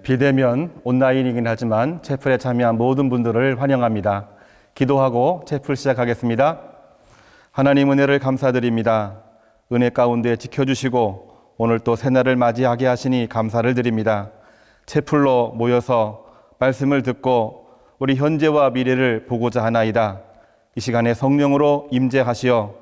비대면 온라인이긴 하지만 채플에 참여한 모든 분들을 환영합니다. 기도하고 채플 시작하겠습니다. 하나님 은혜를 감사드립니다. 은혜 가운데 지켜주시고 오늘 또 새날을 맞이하게 하시니 감사를 드립니다. 채플로 모여서 말씀을 듣고 우리 현재와 미래를 보고자 하나이다. 이 시간에 성령으로 임재하시어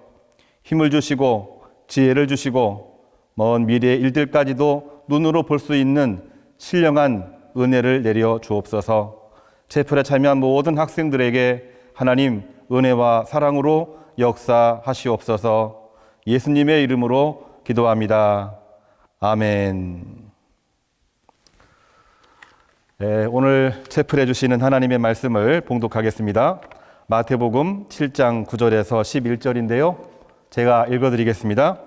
힘을 주시고 지혜를 주시고 먼 미래의 일들까지도 눈으로 볼 수 있는 신령한 은혜를 내려 주옵소서. 채플에 참여한 모든 학생들에게 하나님 은혜와 사랑으로 역사하시옵소서. 예수님의 이름으로 기도합니다. 아멘. 오늘 채플해 주시는 하나님의 말씀을 봉독하겠습니다. 마태복음 7장 9절에서 11절인데요. 제가 읽어드리겠습니다.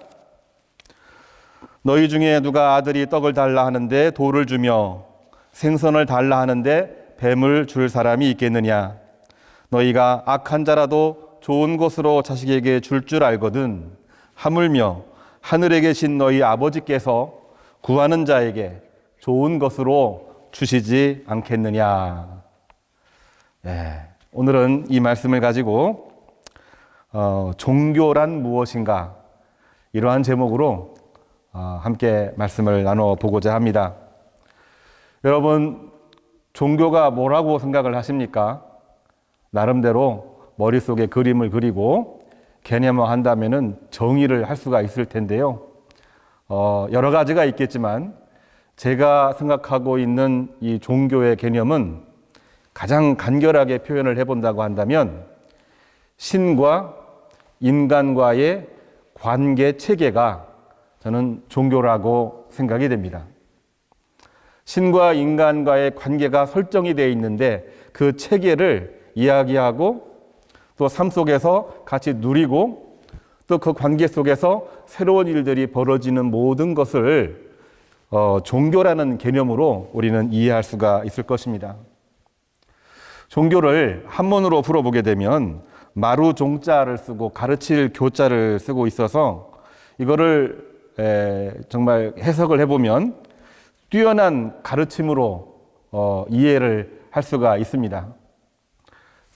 너희 중에 누가 아들이 떡을 달라 하는데 돌을 주며 생선을 달라 하는데 뱀을 줄 사람이 있겠느냐? 너희가 악한 자라도 좋은 것으로 자식에게 줄 알거든 하물며 하늘에 계신 너희 아버지께서 구하는 자에게 좋은 것으로 주시지 않겠느냐? 오늘은 이 말씀을 가지고 종교란 무엇인가? 이러한 제목으로 함께 말씀을 나눠보고자 합니다. 여러분, 종교가 뭐라고 생각을 하십니까? 나름대로 머릿속에 그림을 그리고 개념화한다면은 정의를 할 수가 있을 텐데요. 여러 가지가 있겠지만 제가 생각하고 있는 이 종교의 개념은 가장 간결하게 표현을 해본다고 한다면 신과 인간과의 관계 체계가 저는 종교라고 생각이 됩니다. 신과 인간과의 관계가 설정이 되어 있는데 그 체계를 이야기하고 또 삶 속에서 같이 누리고 또 그 관계 속에서 새로운 일들이 벌어지는 모든 것을 종교라는 개념으로 우리는 이해할 수가 있을 것입니다. 종교를 한문으로 풀어보게 되면 마루 종자를 쓰고 가르칠 교자를 쓰고 있어서 이거를 정말 해석을 해보면 뛰어난 가르침으로 이해를 할 수가 있습니다.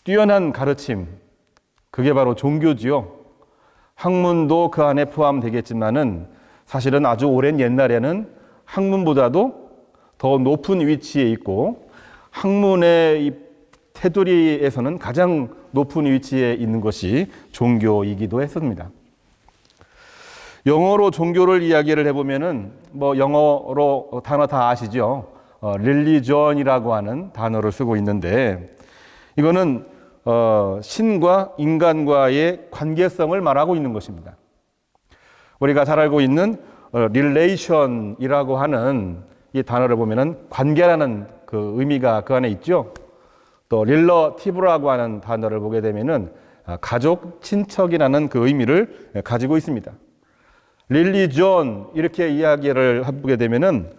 뛰어난 가르침, 그게 바로 종교지요. 학문도 그 안에 포함되겠지만은 사실은 아주 오랜 옛날에는 학문보다도 더 높은 위치에 있고 학문의 이 테두리에서는 가장 높은 위치에 있는 것이 종교이기도 했습니다. 영어로 종교를 이야기를 해보면은 영어로 단어 다 아시죠? religion이라고 하는 단어를 쓰고 있는데 이거는 신과 인간과의 관계성을 말하고 있는 것입니다. 우리가 잘 알고 있는 relation이라고 하는 이 단어를 보면은 관계라는 그 의미가 그 안에 있죠. 또 relative라고 하는 단어를 보게 되면은 가족, 친척이라는 그 의미를 가지고 있습니다. 릴리존 이렇게 이야기를 해보게 되면은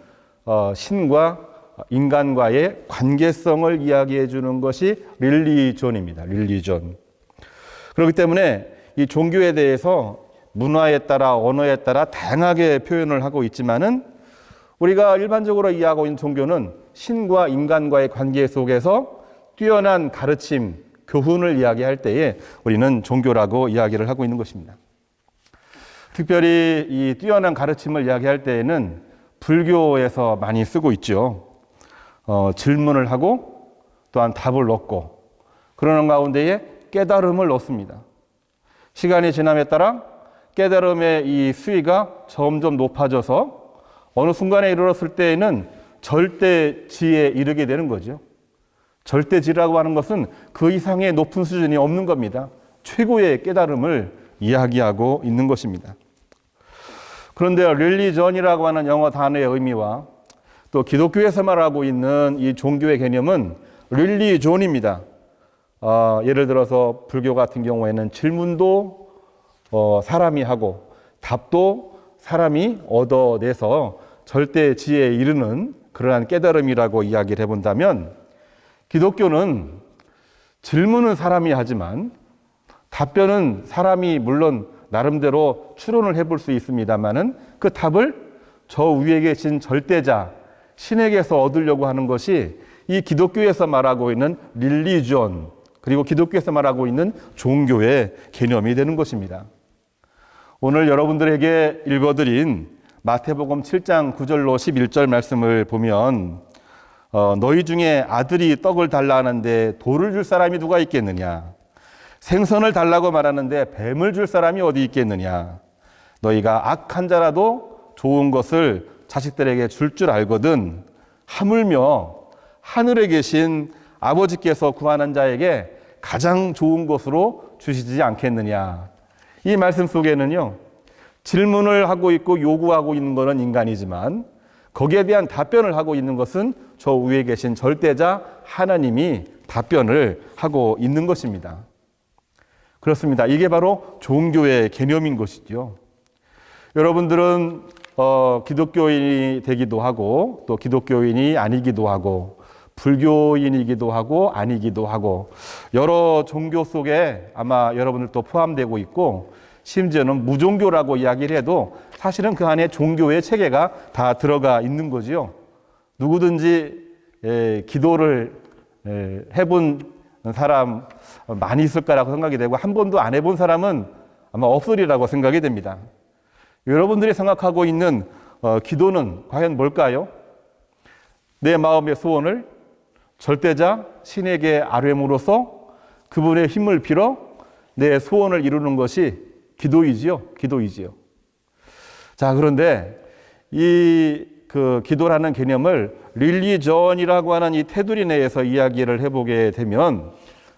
신과 인간과의 관계성을 이야기해 주는 것이 릴리존입니다. 릴리존. 그렇기 때문에 이 종교에 대해서 문화에 따라 언어에 따라 다양하게 표현을 하고 있지만은 우리가 일반적으로 이해하고 있는 종교는 신과 인간과의 관계 속에서 뛰어난 가르침, 교훈을 이야기할 때에 우리는 종교라고 이야기를 하고 있는 것입니다. 특별히 이 뛰어난 가르침을 이야기할 때에는 불교에서 많이 쓰고 있죠. 질문을 하고 또한 답을 얻고 그러는 가운데에 깨달음을 얻습니다. 시간이 지남에 따라 깨달음의 이 수위가 점점 높아져서 어느 순간에 이르렀을 때에는 절대지에 이르게 되는 거죠. 절대지라고 하는 것은 그 이상의 높은 수준이 없는 겁니다. 최고의 깨달음을 이야기하고 있는 것입니다. 그런데 릴리전이라고 하는 영어 단어의 의미와 또 기독교에서 말하고 있는 이 종교의 개념은 릴리존입니다. 예를 들어서 불교 같은 경우에는 질문도 사람이 하고 답도 사람이 얻어내서 절대지에 이르는 그러한 깨달음이라고 이야기를 해본다면 기독교는 질문은 사람이 하지만 답변은 사람이 물론 나름대로 추론을 해볼 수 있습니다만은 그 답을 저 위에 계신 절대자, 신에게서 얻으려고 하는 것이 이 기독교에서 말하고 있는 릴리전, 그리고 기독교에서 말하고 있는 종교의 개념이 되는 것입니다. 오늘 여러분들에게 읽어드린 마태복음 7장 9절로 11절 말씀을 보면 너희 중에 아들이 떡을 달라 하는데 돌을 줄 사람이 누가 있겠느냐? 생선을 달라고 말하는데 뱀을 줄 사람이 어디 있겠느냐? 너희가 악한 자라도 좋은 것을 자식들에게 줄 알거든 하물며 하늘에 계신 아버지께서 구하는 자에게 가장 좋은 것으로 주시지 않겠느냐? 이 말씀 속에는요, 질문을 하고 있고 요구하고 있는 것은 인간이지만 거기에 대한 답변을 하고 있는 것은 저 위에 계신 절대자 하나님이 답변을 하고 있는 것입니다. 그렇습니다. 이게 바로 종교의 개념인 것이죠. 여러분들은 기독교인이 되기도 하고 또 기독교인이 아니기도 하고 불교인이기도 하고 아니기도 하고 여러 종교 속에 아마 여러분들도 포함되고 있고 심지어는 무종교라고 이야기를 해도 사실은 그 안에 종교의 체계가 다 들어가 있는 거지요. 누구든지 기도를 해본 사람 많이 있을 거라고 생각이 되고 한 번도 안 해본 사람은 아마 없으리라고 생각이 됩니다. 여러분들이 생각하고 있는 기도는 과연 뭘까요? 내 마음의 소원을 절대자 신에게 아뢰므로써 그분의 힘을 빌어 내 소원을 이루는 것이 기도이지요. 자, 그런데 이 기도라는 개념을 릴리전이라고 하는 이 테두리 내에서 이야기를 해보게 되면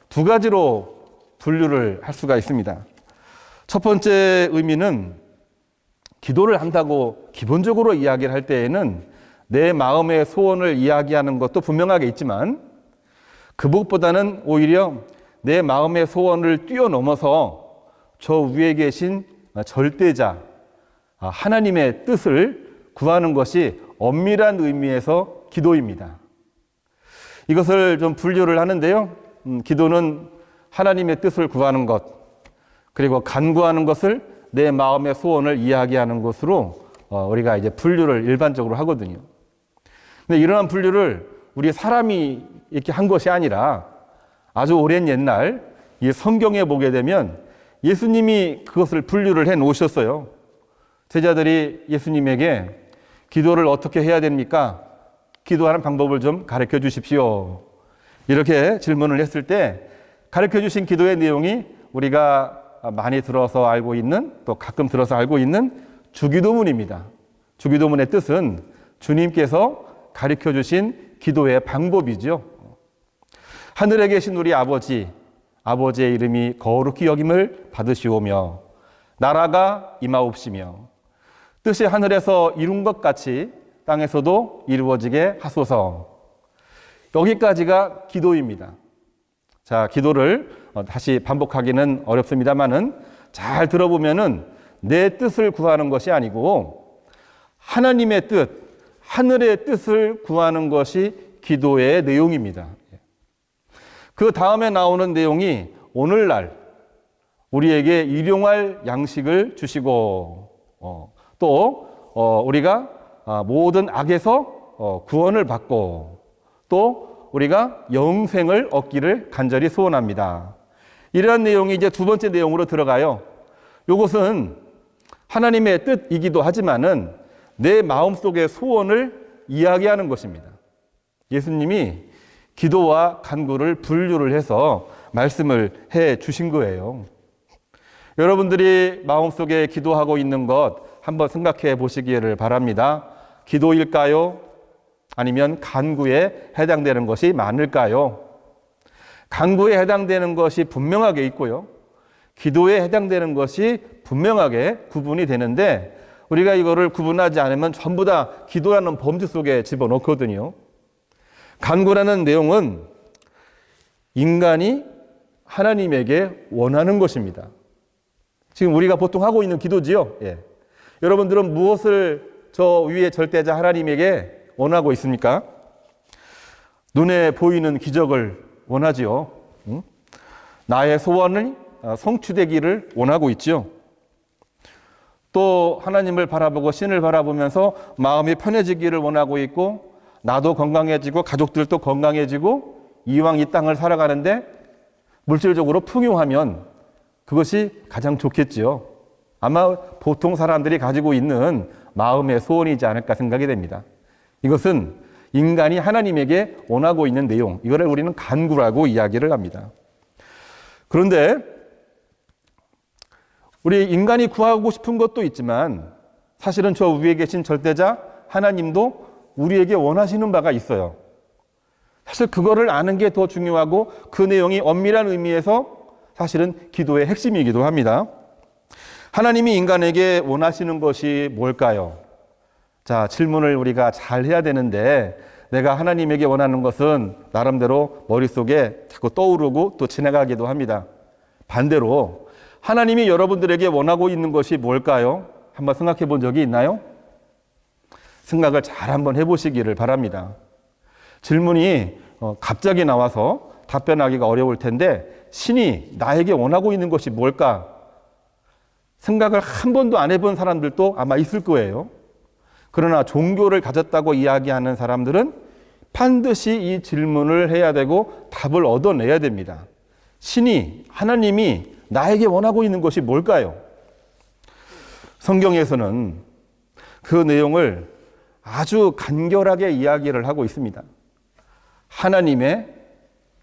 두 가지로 분류를 할 수가 있습니다. 첫 번째 의미는 기도를 한다고 기본적으로 이야기를 할 때에는 내 마음의 소원을 이야기하는 것도 분명하게 있지만 그 무엇보다는 오히려 내 마음의 소원을 뛰어넘어서 저 위에 계신 절대자 하나님의 뜻을 구하는 것이 엄밀한 의미에서 기도입니다. 이것을 좀 분류를 하는데요. 기도는 하나님의 뜻을 구하는 것, 그리고 간구하는 것을 내 마음의 소원을 이야기하는 것으로 우리가 이제 분류를 일반적으로 하거든요. 근데 이러한 분류를 우리 사람이 이렇게 한 것이 아니라 아주 오랜 옛날 이 성경에 보게 되면 예수님이 그것을 분류를 해 놓으셨어요. 제자들이 예수님에게 기도를 어떻게 해야 됩니까? 기도하는 방법을 좀 가르쳐 주십시오. 이렇게 질문을 했을 때 가르쳐 주신 기도의 내용이 우리가 많이 들어서 알고 있는 또 가끔 들어서 알고 있는 주기도문입니다. 주기도문의 뜻은 주님께서 가르쳐 주신 기도의 방법이죠. 하늘에 계신 우리 아버지, 아버지의 이름이 거룩히 여김을 받으시오며 나라가 임하옵시며 뜻이 하늘에서 이룬 것 같이 땅에서도 이루어지게 하소서. 여기까지가 기도입니다. 자, 기도를 다시 반복하기는 어렵습니다만은 잘 들어보면은 내 뜻을 구하는 것이 아니고 하나님의 뜻, 하늘의 뜻을 구하는 것이 기도의 내용입니다. 그 다음에 나오는 내용이 오늘날 우리에게 일용할 양식을 주시고 또 우리가 모든 악에서 구원을 받고 또 우리가 영생을 얻기를 간절히 소원합니다. 이러한 내용이 이제 두 번째 내용으로 들어가요. 이것은 하나님의 뜻이기도 하지만은 내 마음속의 소원을 이야기하는 것입니다. 예수님이 기도와 간구를 분류를 해서 말씀을 해 주신 거예요. 여러분들이 마음속에 기도하고 있는 것 한번 생각해 보시기를 바랍니다. 기도일까요? 아니면 간구에 해당되는 것이 많을까요? 간구에 해당되는 것이 분명하게 있고요. 기도에 해당되는 것이 분명하게 구분이 되는데 우리가 이거를 구분하지 않으면 전부 다 기도라는 범주 속에 집어넣거든요. 간구라는 내용은 인간이 하나님에게 원하는 것입니다. 지금 우리가 보통 하고 있는 기도지요. 예. 여러분들은 무엇을 저 위에 절대자 하나님에게 원하고 있습니까? 눈에 보이는 기적을 원하지요. 나의 소원이 성취되기를 원하고 있죠. 또 하나님을 바라보고 신을 바라보면서 마음이 편해지기를 원하고 있고 나도 건강해지고 가족들도 건강해지고 이왕 이 땅을 살아가는데 물질적으로 풍요하면 그것이 가장 좋겠지요. 아마 보통 사람들이 가지고 있는 마음의 소원이지 않을까 생각이 됩니다. 이것은 인간이 하나님에게 원하고 있는 내용, 이거를 우리는 간구라고 이야기를 합니다. 그런데 우리 인간이 구하고 싶은 것도 있지만 사실은 저 위에 계신 절대자 하나님도 우리에게 원하시는 바가 있어요. 사실 그거를 아는 게 더 중요하고 그 내용이 엄밀한 의미에서 사실은 기도의 핵심이기도 합니다. 하나님이 인간에게 원하시는 것이 뭘까요? 자, 질문을 우리가 잘 해야 되는데 내가 하나님에게 원하는 것은 나름대로 머릿속에 자꾸 떠오르고 또 지나가기도 합니다. 반대로 하나님이 여러분들에게 원하고 있는 것이 뭘까요? 한번 생각해 본 적이 있나요? 생각을 잘 한번 해보시기를 바랍니다. 질문이 갑자기 나와서 답변하기가 어려울 텐데 신이 나에게 원하고 있는 것이 뭘까? 생각을 한 번도 안 해본 사람들도 아마 있을 거예요. 그러나 종교를 가졌다고 이야기하는 사람들은 반드시 이 질문을 해야 되고 답을 얻어내야 됩니다. 신이, 하나님이 나에게 원하고 있는 것이 뭘까요? 성경에서는 그 내용을 아주 간결하게 이야기를 하고 있습니다. 하나님의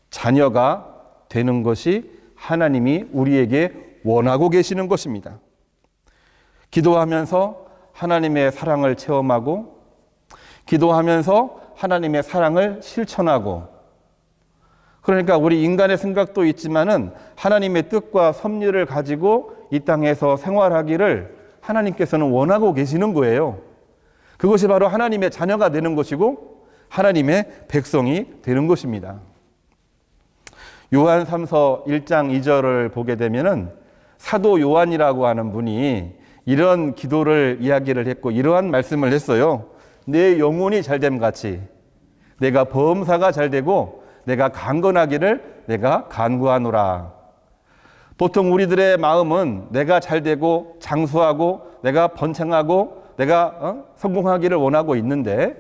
자녀가 되는 것이 하나님이 우리에게 원하고 계시는 것입니다. 기도하면서 하나님의 사랑을 체험하고 기도하면서 하나님의 사랑을 실천하고 그러니까 우리 인간의 생각도 있지만은 하나님의 뜻과 섭리를 가지고 이 땅에서 생활하기를 하나님께서는 원하고 계시는 거예요. 그것이 바로 하나님의 자녀가 되는 것이고 하나님의 백성이 되는 것입니다. 요한 3서 1장 2절을 보게 되면은 사도 요한이라고 하는 분이 이런 기도를 이야기를 했고 이러한 말씀을 했어요. 내 영혼이 잘됨 같이 내가 범사가 잘되고 내가 강건하기를 내가 간구하노라. 보통 우리들의 마음은 내가 잘되고 장수하고 내가 번창하고 내가 성공하기를 원하고 있는데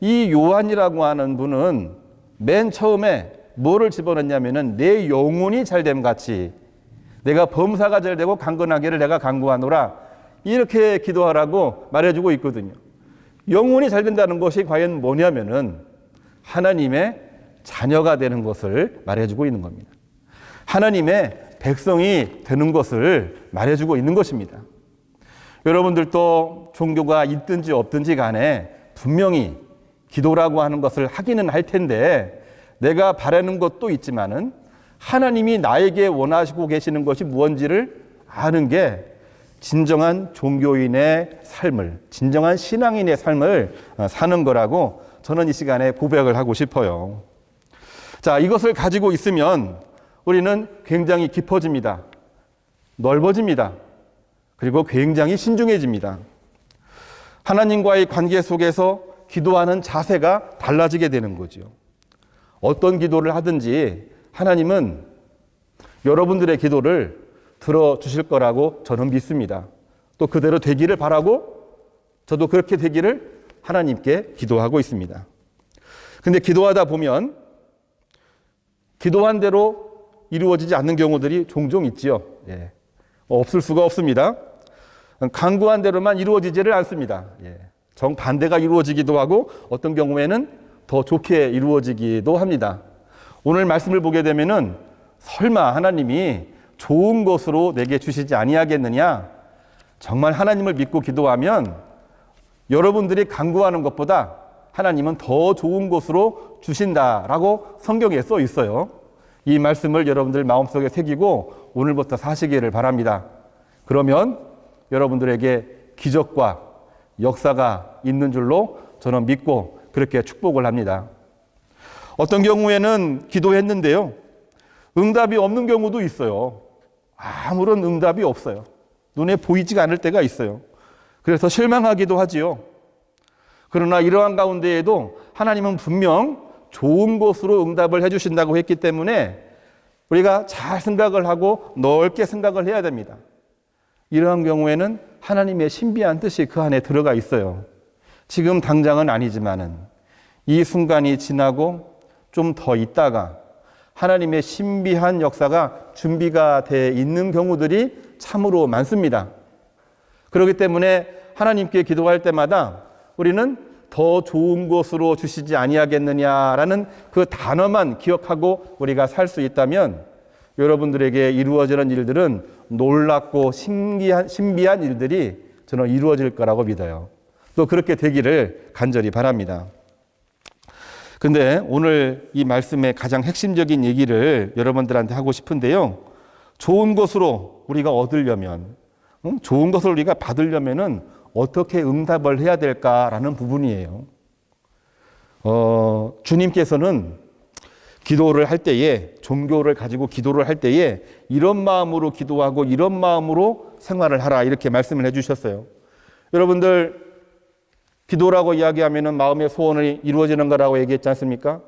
이 요한이라고 하는 분은 맨 처음에 뭐를 집어넣냐면은 내 영혼이 잘됨 같이 내가 범사가 잘되고 강건하기를 내가 간구하노라 이렇게 기도하라고 말해주고 있거든요. 영혼이 잘 된다는 것이 과연 뭐냐면은 하나님의 자녀가 되는 것을 말해주고 있는 겁니다. 하나님의 백성이 되는 것을 말해주고 있는 것입니다. 여러분들도 종교가 있든지 없든지 간에 분명히 기도라고 하는 것을 하기는 할 텐데 내가 바라는 것도 있지만은 하나님이 나에게 원하시고 계시는 것이 무엇인지를 아는 게 진정한 종교인의 삶을, 진정한 신앙인의 삶을 사는 거라고 저는 이 시간에 고백을 하고 싶어요. 자, 이것을 가지고 있으면 우리는 굉장히 깊어집니다. 넓어집니다. 그리고 굉장히 신중해집니다. 하나님과의 관계 속에서 기도하는 자세가 달라지게 되는 거죠. 어떤 기도를 하든지 하나님은 여러분들의 기도를 들어주실 거라고 저는 믿습니다. 또 그대로 되기를 바라고 저도 그렇게 되기를 하나님께 기도하고 있습니다. 근데 기도하다 보면 기도한 대로 이루어지지 않는 경우들이 종종 있지요. 예. 없을 수가 없습니다. 간구한 대로만 이루어지지를 않습니다. 예. 정반대가 이루어지기도 하고 어떤 경우에는 더 좋게 이루어지기도 합니다. 오늘 말씀을 보게 되면은 설마 하나님이 좋은 것으로 내게 주시지 아니하겠느냐? 정말 하나님을 믿고 기도하면 여러분들이 간구하는 것보다 하나님은 더 좋은 것으로 주신다라고 성경에 써 있어요. 이 말씀을 여러분들 마음속에 새기고 오늘부터 사시기를 바랍니다. 그러면 여러분들에게 기적과 역사가 있는 줄로 저는 믿고 그렇게 축복을 합니다. 어떤 경우에는 기도했는데요. 응답이 없는 경우도 있어요. 아무런 응답이 없어요. 눈에 보이지가 않을 때가 있어요. 그래서 실망하기도 하지요. 그러나 이러한 가운데에도 하나님은 분명 좋은 것으로 응답을 해주신다고 했기 때문에 우리가 잘 생각을 하고 넓게 생각을 해야 됩니다. 이러한 경우에는 하나님의 신비한 뜻이 그 안에 들어가 있어요. 지금 당장은 아니지만은 이 순간이 지나고 좀 더 있다가 하나님의 신비한 역사가 준비가 돼 있는 경우들이 참으로 많습니다. 그렇기 때문에 하나님께 기도할 때마다 우리는 더 좋은 곳으로 주시지 아니하겠느냐라는 그 단어만 기억하고 우리가 살 수 있다면 여러분들에게 이루어지는 일들은 놀랍고 신비한 일들이 저는 이루어질 거라고 믿어요. 또 그렇게 되기를 간절히 바랍니다. 근데 오늘 이 말씀의 가장 핵심적인 얘기를 여러분들한테 하고 싶은데요. 좋은 것으로 우리가 얻으려면, 좋은 것을 우리가 받으려면은 어떻게 응답을 해야 될까라는 부분이에요. 주님께서는 기도를 할 때에, 종교를 가지고 기도를 할 때에 이런 마음으로 기도하고 이런 마음으로 생활을 하라 이렇게 말씀을 해주셨어요. 여러분들 기도라고 이야기하면 마음의 소원이 이루어지는 거라고 얘기했지 않습니까?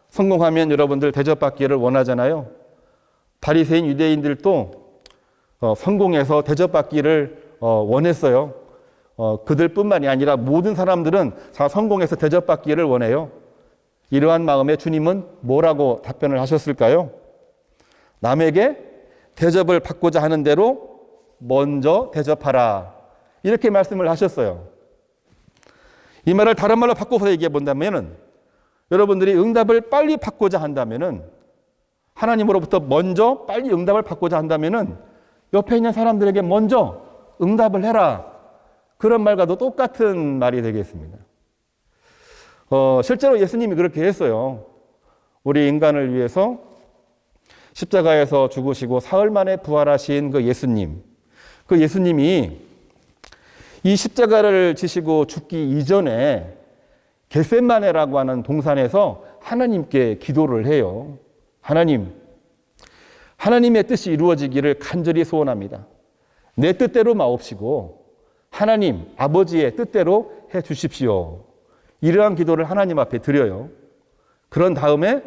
성공하면 여러분들 대접받기를 원하잖아요. 바리새인 유대인들도 성공해서 대접받기를 원했어요. 그들뿐만이 아니라 모든 사람들은 다 성공해서 대접받기를 원해요. 이러한 마음에 주님은 뭐라고 답변을 하셨을까요? 남에게 대접을 받고자 하는 대로 먼저 대접하라. 이렇게 말씀을 하셨어요. 이 말을 다른 말로 바꿔서 얘기해 본다면은 여러분들이 응답을 빨리 받고자 한다면은 하나님으로부터 먼저 빨리 응답을 받고자 한다면은 옆에 있는 사람들에게 먼저 응답을 해라. 그런 말과도 똑같은 말이 되겠습니다. 실제로 예수님이 그렇게 했어요. 우리 인간을 위해서 십자가에서 죽으시고 사흘 만에 부활하신 그 예수님. 그 예수님이 이 십자가를 지시고 죽기 이전에 겟세마네라고 하는 동산에서 하나님께 기도를 해요. 하나님의 뜻이 이루어지기를 간절히 소원합니다. 내 뜻대로 마옵시고 하나님 아버지의 뜻대로 해 주십시오. 이러한 기도를 하나님 앞에 드려요. 그런 다음에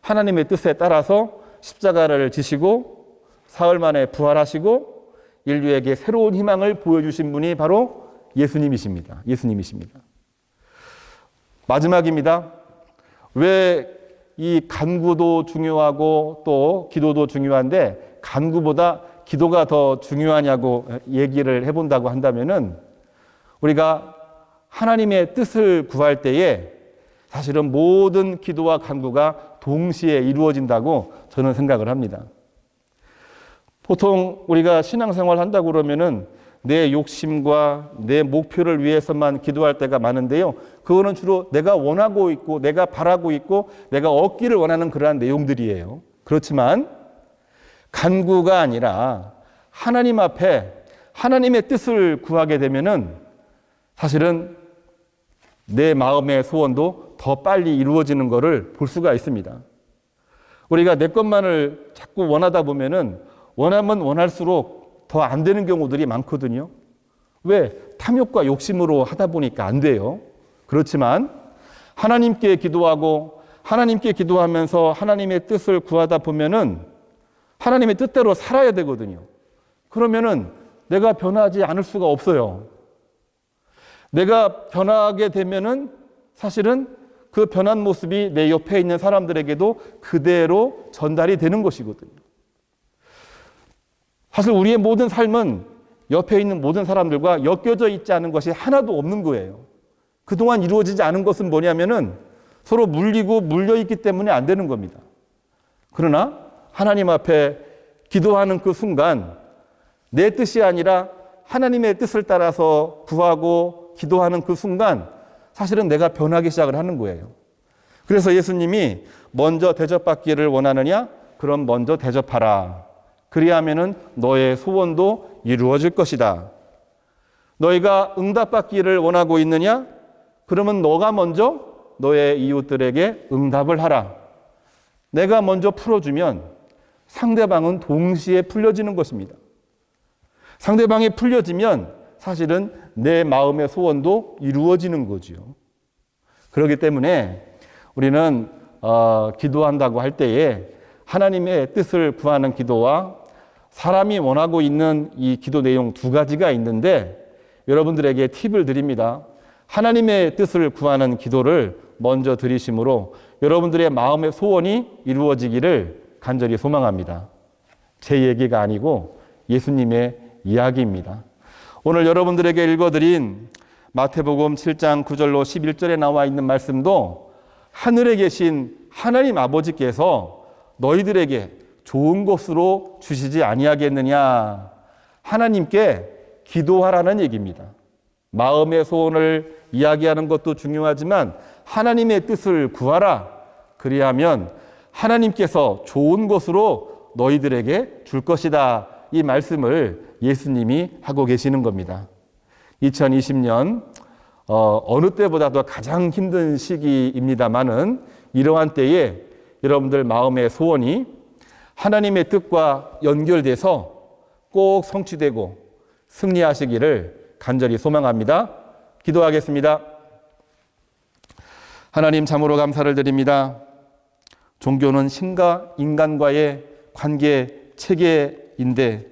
하나님의 뜻에 따라서 십자가를 지시고 사흘 만에 부활하시고 인류에게 새로운 희망을 보여주신 분이 바로 예수님이십니다. 마지막입니다. 왜 이 간구도 중요하고 또 기도도 중요한데 간구보다 기도가 더 중요하냐고 얘기를 해본다고 한다면은 우리가 하나님의 뜻을 구할 때에 사실은 모든 기도와 간구가 동시에 이루어진다고 저는 생각을 합니다. 보통 우리가 신앙생활 한다고 그러면은 내 욕심과 내 목표를 위해서만 기도할 때가 많은데요. 그거는 주로 내가 원하고 있고 내가 바라고 있고 내가 얻기를 원하는 그러한 내용들이에요. 그렇지만 간구가 아니라 하나님 앞에 하나님의 뜻을 구하게 되면은 사실은 내 마음의 소원도 더 빨리 이루어지는 것을 볼 수가 있습니다. 우리가 내 것만을 자꾸 원하다 보면은 원하면 원할수록 더 안 되는 경우들이 많거든요. 왜? 탐욕과 욕심으로 하다 보니까 안 돼요. 그렇지만 하나님께 기도하고 하나님께 기도하면서 하나님의 뜻을 구하다 보면은 하나님의 뜻대로 살아야 되거든요. 그러면은 내가 변하지 않을 수가 없어요. 내가 변하게 되면은 사실은 그 변한 모습이 내 옆에 있는 사람들에게도 그대로 전달이 되는 것이거든요. 사실 우리의 모든 삶은 옆에 있는 모든 사람들과 엮여져 있지 않은 것이 하나도 없는 거예요. 그동안 이루어지지 않은 것은 뭐냐면은 서로 물리고 물려있기 때문에 안 되는 겁니다. 그러나 하나님 앞에 기도하는 그 순간 내 뜻이 아니라 하나님의 뜻을 따라서 구하고 기도하는 그 순간 사실은 내가 변하기 시작을 하는 거예요. 그래서 예수님이 먼저 대접받기를 원하느냐? 그럼 먼저 대접하라. 그리하면은 너의 소원도 이루어질 것이다. 너희가 응답받기를 원하고 있느냐? 그러면 너가 먼저 너의 이웃들에게 응답을 하라. 내가 먼저 풀어주면 상대방은 동시에 풀려지는 것입니다. 상대방이 풀려지면 사실은 내 마음의 소원도 이루어지는 거죠. 그렇기 때문에 우리는 기도한다고 할 때에 하나님의 뜻을 구하는 기도와 사람이 원하고 있는 이 기도 내용 두 가지가 있는데 여러분들에게 팁을 드립니다. 하나님의 뜻을 구하는 기도를 먼저 드리심으로 여러분들의 마음의 소원이 이루어지기를 간절히 소망합니다. 제 얘기가 아니고 예수님의 이야기입니다. 오늘 여러분들에게 읽어드린 마태복음 7장 9절로 11절에 나와 있는 말씀도 하늘에 계신 하나님 아버지께서 너희들에게 좋은 것으로 주시지 아니하겠느냐, 하나님께 기도하라는 얘기입니다. 마음의 소원을 이야기하는 것도 중요하지만 하나님의 뜻을 구하라. 그리하면 하나님께서 좋은 것으로 너희들에게 줄 것이다. 이 말씀을 예수님이 하고 계시는 겁니다. 2020년 어느 때보다도 가장 힘든 시기입니다만은 이러한 때에 여러분들 마음의 소원이 하나님의 뜻과 연결돼서 꼭 성취되고 승리하시기를 간절히 소망합니다. 기도하겠습니다. 하나님, 참으로 감사를 드립니다. 종교는 신과 인간과의 관계 체계인데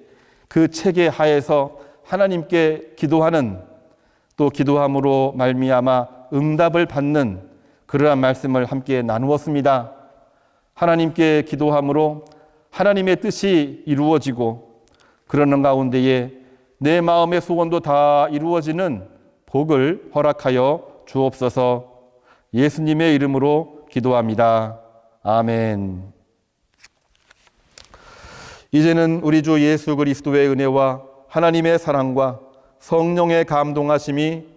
그 체계 하에서 하나님께 기도하는, 또 기도함으로 말미암아 응답을 받는 그러한 말씀을 함께 나누었습니다. 하나님께 기도함으로 하나님의 뜻이 이루어지고 그러는 가운데에 내 마음의 소원도 다 이루어지는 복을 허락하여 주옵소서. 예수님의 이름으로 기도합니다. 아멘. 이제는 우리 주 예수 그리스도의 은혜와 하나님의 사랑과 성령의 감동하심이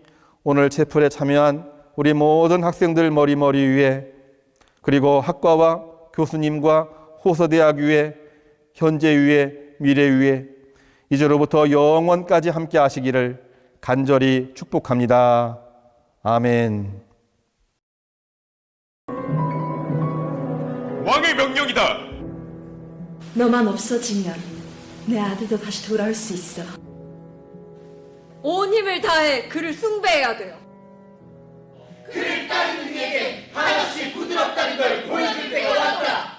오늘 채플에 참여한 우리 모든 학생들 머리 위에, 그리고 학과와 교수님과 호서대학 위에, 현재 위에, 미래 위에, 이제로부터 영원까지 함께 하시기를 간절히 축복합니다. 아멘. 왕의 명령이다. 너만 없어지면 내 아들도 다시 돌아올 수 있어. 온 힘을 다해 그를 숭배해야 돼요. 그를 따르는 이에게 한없이 부드럽다는 걸 보여줄 때가 왔다.